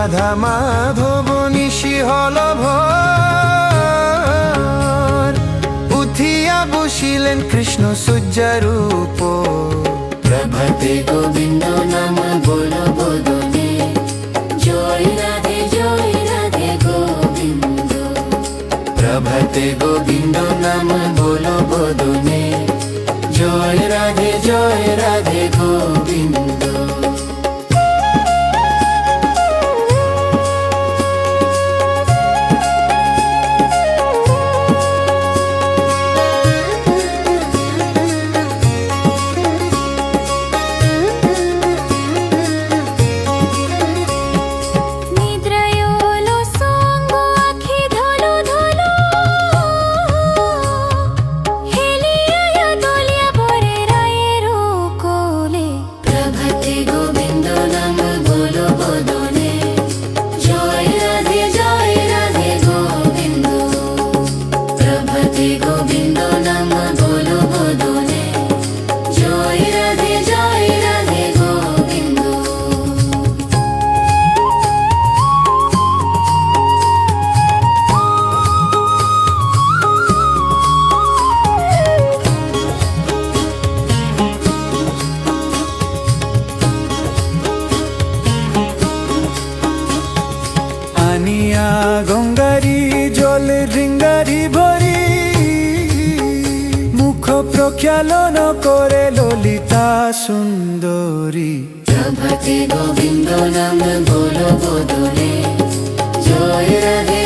রাধা মাধব নিশি হল ভোর, উঠিয়া বসিলেন কৃষ্ণ সূর্যার উপর। প্রভাতে গোবিন্দ নাম বলো বদনে, জয় রাধে গোবিন্দ। প্রভাতে গোবিন্দ নাম বলো বদনে, জয় রাধে গোবিন্দ। আনিয়া গঙ্গারি জল রিঙ্গারি ভরি, মুখ প্রক্ষালন করে ললিতা সুন্দরী। প্রভাতে গোবিন্দ নাম বলো বদনে, জয় রাধে